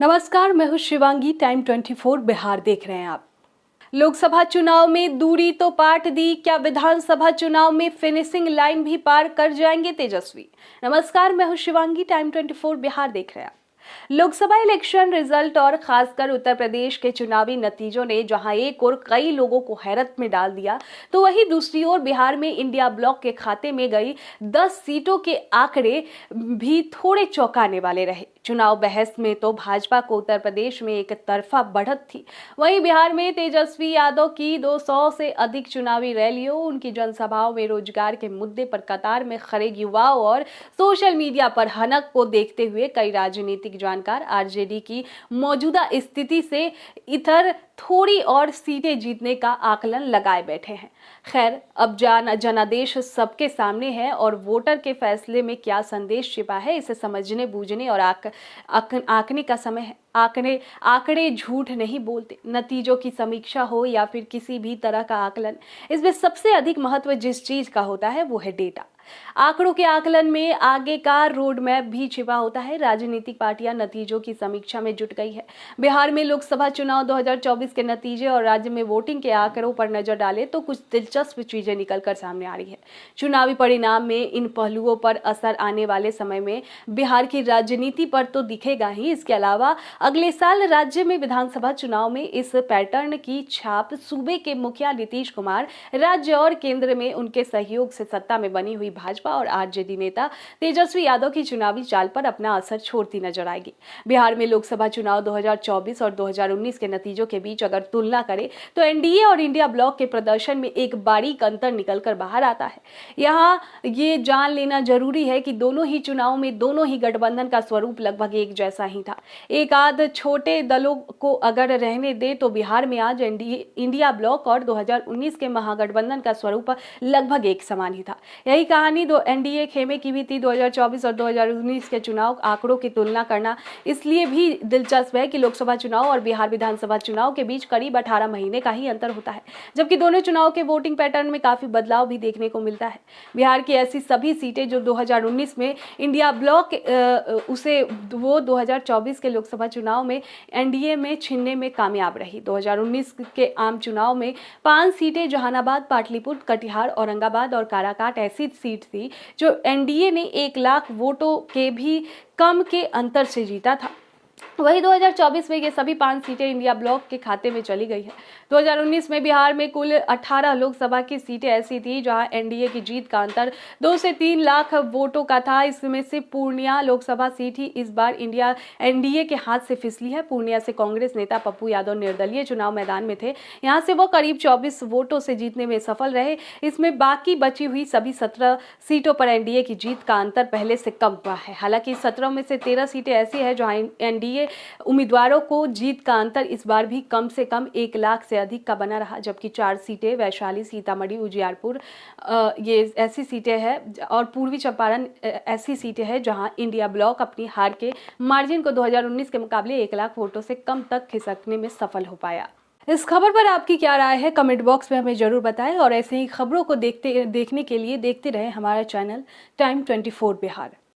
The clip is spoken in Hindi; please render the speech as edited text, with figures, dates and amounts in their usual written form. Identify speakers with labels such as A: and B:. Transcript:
A: नमस्कार, मैं हूं शिवांगी। टाइम 24 बिहार देख रहे हैं आप। लोकसभा चुनाव में दूरी तो पाट दी, क्या विधानसभा चुनाव में फिनिशिंग लाइन भी पार कर जाएंगे तेजस्वी? नमस्कार, मैं हूं शिवांगी। टाइम 24 बिहार देख रहे हैं आप। लोकसभा इलेक्शन रिजल्ट और खासकर उत्तर प्रदेश के चुनावी नतीजों ने जहां एक और कई लोगों को हैरत में डाल दिया, तो वहीं दूसरी ओर बिहार में इंडिया ब्लॉक के खाते में गई 10 सीटों के आंकड़े भी थोड़े चौंकाने वाले रहे। चुनाव बहस में तो भाजपा को उत्तर प्रदेश में एक तरफा बढ़त थी, वहीं बिहार में तेजस्वी यादव की 200 से अधिक चुनावी रैलियों, उनकी जनसभाओं में रोजगार के मुद्दे पर कतार में खड़े युवाओं और सोशल मीडिया पर हनक को देखते हुए कई राजनीतिक जानकार आरजेडी की मौजूदा स्थिति से इधर थोड़ी और सीटें जीतने का आकलन लगाए बैठे हैं। खैर, अब जनादेश सबके सामने है और वोटर के फैसले में क्या संदेश छिपा है, इसे समझने बूझने और आंकने का समय है। आंकड़े झूठ नहीं बोलते। नतीजों की समीक्षा हो या फिर किसी भी तरह का आकलन, इसमें सबसे अधिक महत्व जिस चीज का होता है वो है डेटा। आंकड़ों के आकलन में आगे का रोड मैप भी छिपा होता है। राजनीतिक पार्टियां नतीजों की समीक्षा में जुट गई है। बिहार में लोकसभा चुनाव 2024 के नतीजे और राज्य में वोटिंग के आंकड़ों पर नजर डालें तो कुछ दिलचस्प चीजें निकलकर सामने आ रही है। चुनावी परिणाम में इन पहलुओं पर असर आने वाले समय में बिहार की राजनीति पर तो दिखेगा ही, इसके अलावा अगले साल राज्य में विधानसभा चुनाव में इस पैटर्न की छाप सूबे के मुखिया नीतीश कुमार, राज्य और केंद्र में उनके सहयोग से सत्ता में बनी हुई भाजपा और आरजेडी नेता तेजस्वी यादव की चुनावी चाल पर अपना असर छोड़ती नजर आएगी। बिहार में लोकसभा चुनाव 2024 और 2019 के नतीजों के बीच अगर तुलना करें तो एनडीए और इंडिया ब्लॉक के प्रदर्शन में एक बारीक अंतर निकलकर बाहर आता है। यहाँ ये जान लेना जरूरी है कि दोनों ही चुनावों में दोनों ही गठबंधन का स्वरूप लगभग एक जैसा ही था। एक आध छोटे दलों को अगर रहने दे तो बिहार में आज इंडिया ब्लॉक और 2019 के महागठबंधन का स्वरूप लगभग एक समान ही था। यही कहानी दो एनडीए खेमे की भी थी। 2024 और 2019 के चुनाव आंकड़ों की तुलना करना इसलिए भी दिलचस्प है कि लोकसभा चुनाव और बिहार विधानसभा चुनाव के बीच करीब 18 महीने का ही अंतर होता है, जबकि दोनों चुनाव के वोटिंग पैटर्न में काफी बदलाव भी देखने को मिलता है। बिहार की ऐसी सभी सीटें जो 2019 में इंडिया ब्लॉक उसे वो 2024 के लोकसभा चुनाव में एनडीए में छीनने में कामयाब रही। 2019 के आम चुनाव में 5 सीटें जहानाबाद, पाटलिपुत्र, कटिहार, औरंगाबाद और काराकाट ऐसी सीट थी जो एनडीए ने 1 लाख वोटों के भी कम के अंतर से जीता था। वही 2024 में ये सभी 5 सीटें इंडिया ब्लॉक के खाते में चली गई है। 2019 में बिहार में कुल 18 लोकसभा की सीटें ऐसी थी जहां एनडीए की जीत का अंतर 2 से 3 लाख वोटों का था। इसमें से पूर्णिया लोकसभा सीट ही इस बार एनडीए के हाथ से फिसली है। पूर्णिया से कांग्रेस नेता पप्पू यादव निर्दलीय चुनाव मैदान में थे। यहां से वो करीब 24 वोटों से जीतने में सफल रहे। इसमें बाकी बची हुई सभी 17 सीटों पर एनडीए की जीत का अंतर पहले से कम हुआ है। हालांकि 17 में से 13 सीटें ऐसी है जहां एनडीए उम्मीदवारों को जीत का अंतर इस बार भी कम से कम 1 लाख से अधिक का बना रहा, जबकि 4 सीटें वैशाली, सीतामढ़ी, उजियारपुर ये ऐसी सीटें हैं और पूर्वी चंपारण ऐसी सीटें हैं जहां इंडिया ब्लॉक अपनी हार के मार्जिन को 2019 के मुकाबले 1 लाख वोटों से कम तक खिसकने में सफल हो पाया। इस खबर पर आपकी क्या राय है, कमेंट बॉक्स में हमें जरूर बताएं और ऐसे ही खबरों को देखने के लिए देखते रहें हमारा चैनल टाइम 24 बिहार।